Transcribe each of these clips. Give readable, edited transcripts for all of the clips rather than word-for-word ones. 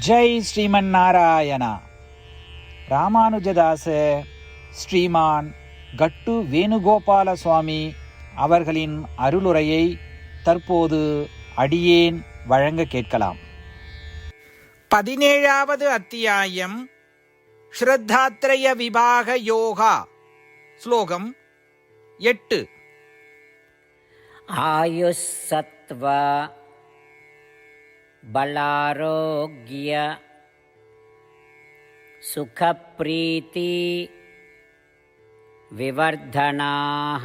ஜெய் ஸ்ரீமன் நாராயணா. ராமானுஜதாச ஸ்ரீமான் கட்டு வேணுகோபால சுவாமி அவர்களின் அருளுரையை தற்போது அடியேன் வழங்க கேட்கலாம். 17வது அத்தியாயம் ஸ்ரத்தாத்ரய விபாக யோகா. ஸ்லோகம் 8. ஆயுஸ்ஸத்வ பலாரோக்ய சுகப்ரீதி விவர்தனாः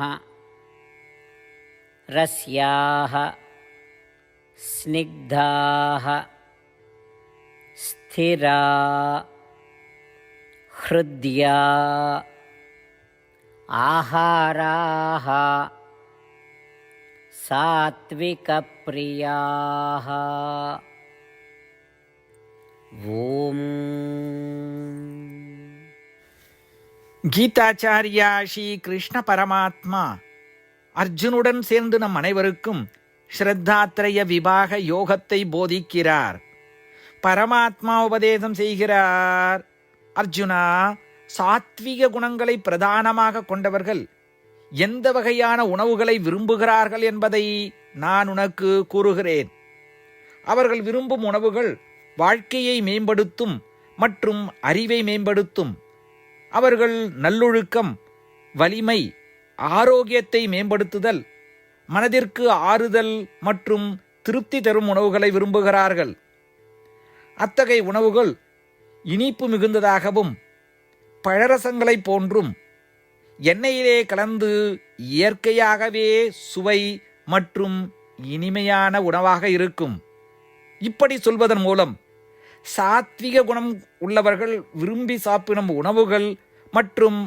ரஸ்யாः ஸ்னிக்தாः ஸ்திரா ஹ்ருத்யா ஆஹாராः சாத்விகப்ரியாः. ஓம். கீதாச்சாரியா ஸ்ரீ கிருஷ்ண பரமாத்மா அர்ஜுனுடன் சேர்ந்து நம் அனைவருக்கும் ஸ்ரத்தாத்ரய விபாக யோகத்தை போதிக்கிறார். பரமாத்மா உபதேசம் செய்கிறார். அர்ஜுனா, சாத்விக குணங்களை பிரதானமாக கொண்டவர்கள் எந்த வகையான உணவுகளை விரும்புகிறார்கள் என்பதை நான் உனக்கு கூறுகிறேன். அவர்கள் விரும்பும் உணவுகள் வாழ்க்கையை மேம்படுத்தும் மற்றும் அறிவை மேம்படுத்தும். அவர்கள் நல்லொழுக்கம், வலிமை, ஆரோக்கியத்தை மேம்படுத்துதல், மனதிற்கு ஆறுதல் மற்றும் திருப்தி தரும் உணவுகளை விரும்புகிறார்கள். அத்தகைய உணவுகள் இனிப்பு மிகுந்ததாகவும் பழரசங்களைப் போன்றும் எண்ணெயிலே கலந்து இயற்கையாகவே சுவை மற்றும் இனிமையான உணவாக இருக்கும். இப்படி சொல்வதன் மூலம் சாத்விக குணம் உள்ளவர்கள் விரும்பி சாப்பிடும் உணவுகள் மற்றும்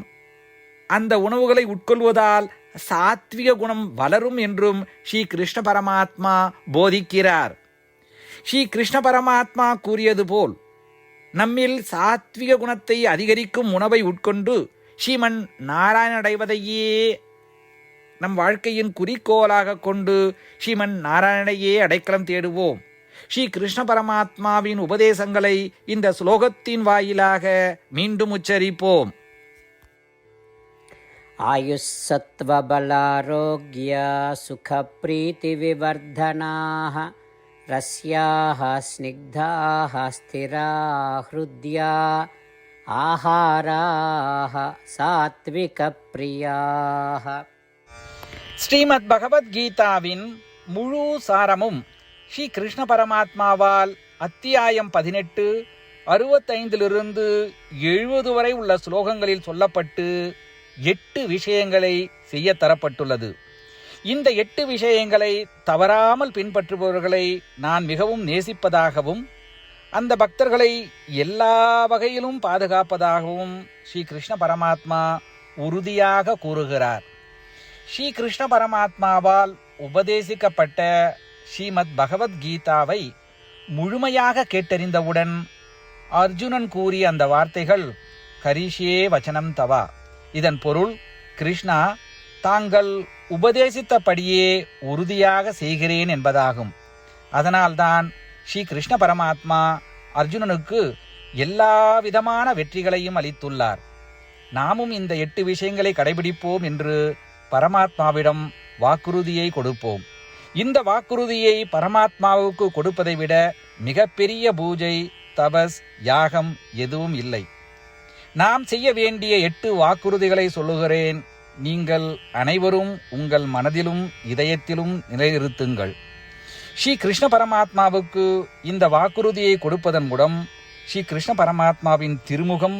அந்த உணவுகளை உட்கொள்வதால் சாத்விக குணம் வளரும் என்றும் ஸ்ரீ கிருஷ்ண பரமாத்மா போதிக்கிறார். ஸ்ரீ கிருஷ்ண பரமாத்மா கூறியது போல் நம்மில் சாத்விக குணத்தை அதிகரிக்கும் உணவை உட்கொண்டு ஸ்ரீமன் நாராயண அடைவதையே நம் வாழ்க்கையின் குறிக்கோளாக கொண்டு ஸ்ரீமன் நாராயணையே அடைக்கலம் தேடுவோம். ஸ்ரீ கிருஷ்ண பரமாத்மாவின் உபதேசங்களை இந்த ஸ்லோகத்தின் வாயிலாக மீண்டும் உச்சரிப்போம். ஆயுஸ்ஸத்வ பலாரோக்ய சுகப்ரீதி விவர்தனாः ரஸ்யாः ஸ்னிக்தாः ஸ்திரா ஹ்ருத்யா ஆஹாராः சாத்விகப்ரியாः. ஸ்ரீமத் பகவத்கீதாவின் முழு சாரமும் ஸ்ரீ கிருஷ்ண பரமாத்மாவால் அத்தியாயம் 18, 65 70 வரை உள்ள ஸ்லோகங்களில் சொல்லப்பட்டு 8 விஷயங்களை செய்ய தரப்பட்டுள்ளது. இந்த 8 விஷயங்களை தவறாமல் பின்பற்றுபவர்களை நான் மிகவும் நேசிப்பதாகவும் அந்த பக்தர்களை எல்லா வகையிலும் பாதுகாப்பதாகவும் ஸ்ரீ கிருஷ்ண பரமாத்மா உறுதியாக கூறுகிறார். ஸ்ரீ கிருஷ்ண பரமாத்மாவால் உபதேசிக்கப்பட்ட ஸ்ரீமத் பகவத்கீதாவை முழுமையாக கேட்டறிந்தவுடன் அர்ஜுனன் கூறிய அந்த வார்த்தைகள் கரிஷ்யே வச்சனம் தவா. இதன் பொருள், கிருஷ்ணா, தாங்கள் உபதேசித்தபடியே உறுதியாக செய்கிறேன் என்பதாகும். அதனால்தான் ஸ்ரீ கிருஷ்ண பரமாத்மா அர்ஜுனனுக்கு எல்லா விதமான வெற்றிகளையும் அளித்துள்ளார். நாமும் இந்த 8 விஷயங்களை கடைபிடிப்போம் என்று பரமாத்மாவிடம் வாக்குறுதியை கொடுப்போம். இந்த வாக்குறுதியை பரமாத்மாவுக்கு கொடுப்பதை விட மிகப்பெரிய பூஜை, தபஸ், யாகம் எதுவும் இல்லை. நாம் செய்ய வேண்டிய 8 வாக்குறுதிகளை சொல்லுகிறேன். நீங்கள் அனைவரும் உங்கள் மனதிலும் இதயத்திலும் நிலைநிறுத்துங்கள். ஸ்ரீ கிருஷ்ண பரமாத்மாவுக்கு இந்த வாக்குறுதியை கொடுப்பதன் மூலம் ஸ்ரீ கிருஷ்ண பரமாத்மாவின் திருமுகம்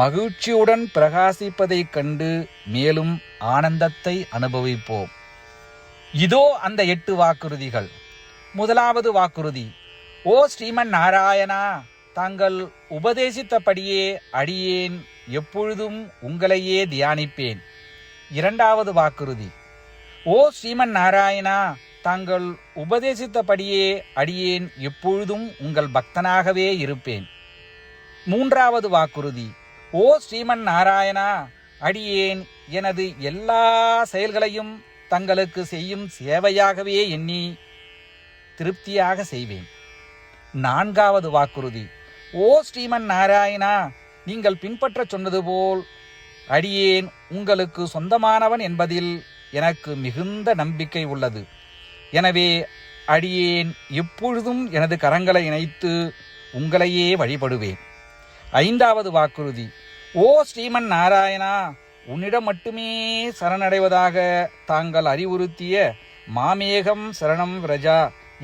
மகிழ்ச்சியுடன் பிரகாசிப்பதைக் கண்டு மேலும் ஆனந்தத்தை அனுபவிப்போம். இதோ அந்த 8 வாக்குறுதிகள். முதலாவது வாக்குறுதி: ஓ ஸ்ரீமன் நாராயணா, தாங்கள் உபதேசித்தபடியே அடியேன் எப்பொழுதும் உங்களையே தியானிப்பேன். இரண்டாவது வாக்குறுதி: ஓ ஸ்ரீமன் நாராயணா, தாங்கள் உபதேசித்தபடியே அடியேன் எப்பொழுதும் உங்கள் பக்தனாகவே இருப்பேன். மூன்றாவது வாக்குறுதி: ஓ ஸ்ரீமன் நாராயணா, அடியேன் எனது எல்லா செயல்களையும் தங்களுக்கு செய்யும் சேவையாகவே எண்ணி திருப்தியாக செய்வேன். 4வது வாக்குறுதி. ஓ ஸ்ரீமன் நாராயணா, நீங்கள் பின்பற்ற சொன்னது போல் அடியேன் உங்களுக்கு சொந்தமானவன் என்பதில் எனக்கு மிகுந்த நம்பிக்கை உள்ளது. எனவே அடியேன் எப்பொழுதும் எனது கரங்களை இணைத்து உங்களையே வழிபடுவேன். 5வது வாக்குறுதி. ஓ ஸ்ரீமன் நாராயணா, உன்னிடம் மட்டுமே சரணடைவதாக தாங்கள் அறிவுறுத்திய மாமேகம் சரணம் விரஜா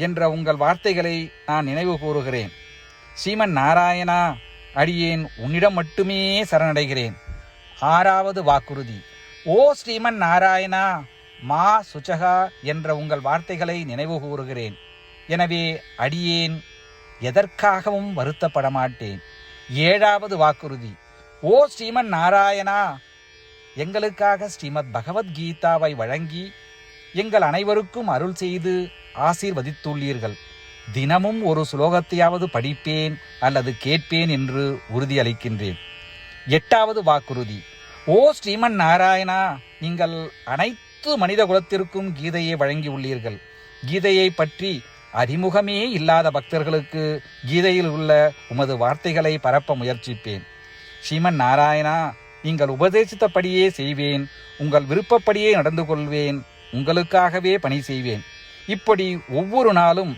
என்ற உங்கள் வார்த்தைகளை நான் நினைவு கூறுகிறேன். ஸ்ரீமன் நாராயணா, அடியேன் உன்னிடம் மட்டுமே சரணடைகிறேன். 6வது வாக்குறுதி. ஓ ஸ்ரீமன் நாராயணா, மா சுச்சகா என்ற உங்கள் வார்த்தைகளை நினைவு கூறுகிறேன். எனவே அடியேன் எதற்காகவும் வருத்தப்பட மாட்டேன். 7வது வாக்குறுதி. ஓ ஸ்ரீமன் நாராயணா, எங்களுக்காக ஸ்ரீமத் பகவத்கீதாவை வழங்கி எங்கள் அனைவருக்கும் அருள் செய்து ஆசீர்வதித்துள்ளீர்கள். தினமும் ஒரு சுலோகத்தையாவது படிப்பேன் அல்லது கேட்பேன் என்று உறுதியளிக்கின்றேன். 8வது வாக்குறுதி. ஓ ஸ்ரீமன் நாராயணா, நீங்கள் அனைத்து மனித குலத்திற்கும் கீதையை வழங்கியுள்ளீர்கள். கீதையை பற்றி அறிமுகமே இல்லாத பக்தர்களுக்கு கீதையில் உள்ள உமது வார்த்தைகளை பரப்ப முயற்சிப்பேன். ஸ்ரீமன் நாராயணா, நீங்கள் உபதேசித்தபடியே செய்வேன். உங்கள் விருப்பப்படியே நடந்து கொள்வேன். உங்களுக்காகவே பணி செய்வேன். இப்படி ஒவ்வொரு நாளும்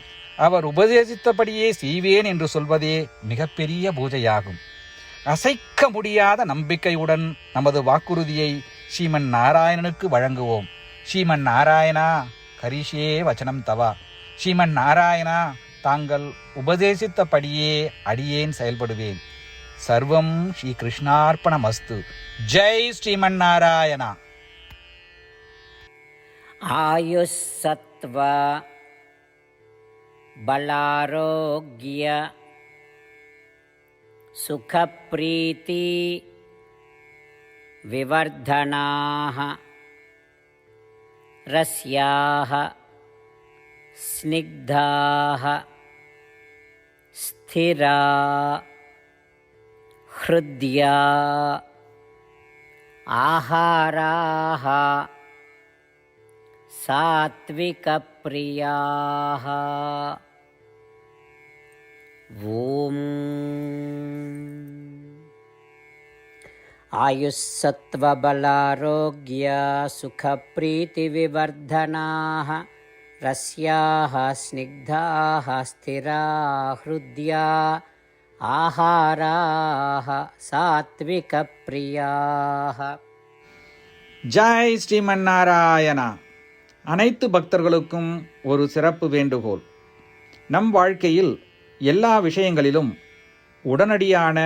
அவர் உபதேசித்தபடியே செய்வேன் என்று சொல்வதே மிகப்பெரிய பூஜையாகும். அசைக்க முடியாத நம்பிக்கையுடன் நமது வாக்குறுதியை ஸ்ரீமன் நாராயணனுக்கு வழங்குவோம். ஸ்ரீமன் நாராயணா, கரிஷே வச்சனம் தவா. ஸ்ரீமன் நாராயணா, தாங்கள் உபதேசித்தபடியே அடியேன் செயல்படுவேன். சர்வம் ஸ்ரீ கிருஷ்ணார்ப்பணமஸ்து. ஜெய் ஸ்ரீமன் நாராயணா. ஆயுஷ் சத்வ பலாரோக்ய சுகப்ரீதி விவர்தனாः ரஸ்யாः ஸ்னிக்தாः ஸ்திரா ஹ்ருத்யா ஆஹாராः சாத்விகப்ரியாः. ஓம் ஆயுஸ்ஸத்வபலாரோக்ய சுகப்ரீதிவிவர்தனாः ரஸ்யாः ஸ்னிக்தாः ஸ்திரா ஹ்ருத்யா ஆஹாராः சாத்விகப்ரியாः. ஜெய் ஸ்ரீமன் நாராயணா. அனைத்து பக்தர்களுக்கும் ஒரு சிறப்பு வேண்டுகோள். நம் வாழ்க்கையில் எல்லா விஷயங்களிலும் உடனடியான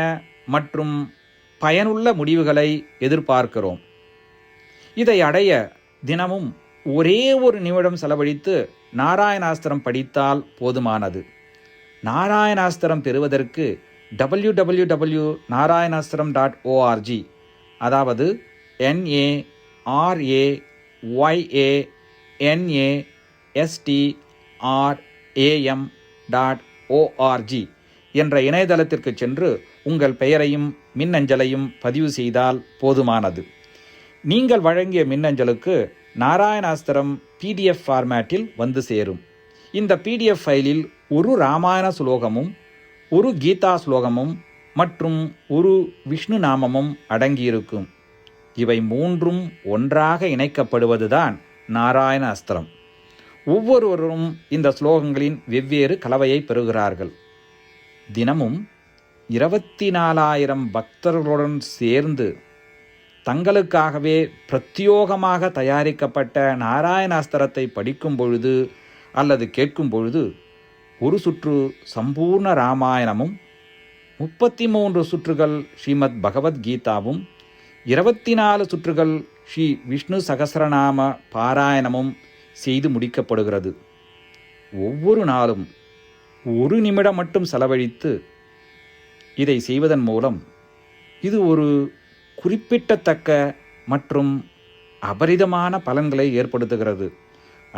மற்றும் பயனுள்ள முடிவுகளை எதிர்பார்க்கிறோம். இதை அடைய தினமும் ஒரே ஒரு நிமிடம் செலவழித்து நாராயணாஸ்திரம் படித்தால் போதுமானது. நாராயணாஸ்திரம் பெறுவதற்கு www.narayanaastram.org, அதாவது NARAYANASTRAM.org என்ற இணையதளத்திற்கு சென்று உங்கள் பெயரையும் மின்னஞ்சலையும் பதிவு செய்தால் போதுமானது. நீங்கள் வழங்கிய மின்னஞ்சலுக்கு நாராயணாஸ்திரம் PDF ஃபார்மேட்டில் வந்து சேரும். இந்த PDF ஃபைலில் ஒரு ராமாயண சுலோகமும் ஒரு கீதா ஸ்லோகமும் மற்றும் ஒரு விஷ்ணு நாமமும் அடங்கியிருக்கும். இவை மூன்றும் ஒன்றாக இணைக்கப்படுவதுதான் நாராயண அஸ்திரம். ஒவ்வொருவரும் இந்த ஸ்லோகங்களின் வெவ்வேறு கலவையை பெறுகிறார்கள். தினமும் 24,000 பக்தர்களுடன் சேர்ந்து தங்களுக்காகவே பிரத்யோகமாக தயாரிக்கப்பட்ட நாராயணாஸ்திரத்தை படிக்கும் பொழுது அல்லது கேட்கும் பொழுது ஒரு சுற்று சம்பூர்ண ராமாயணமும் 33 சுற்றுகள் ஸ்ரீமத் பகவத்கீதாவும் 24 சுற்றுகள் ஸ்ரீ விஷ்ணு சகஸ்ரநாம பாராயணமும் செய்து முடிக்கப்படுகிறது. ஒவ்வொரு நாளும் ஒரு நிமிடம் மட்டும் செலவழித்து இதை செய்வதன் மூலம் இது ஒரு குறிப்பிடத்தக்க மற்றும் அபரிதமான பலன்களை ஏற்படுத்துகிறது.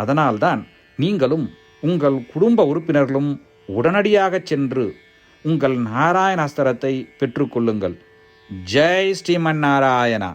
அதனால்தான் நீங்களும் உங்கள் குடும்ப உறுப்பினர்களும் உடனடியாக சென்று உங்கள் நாராயணாஸ்திரத்தை பெற்றுக்கொள்ளுங்கள். ஜெய் ஸ்ரீமன் நாராயணா.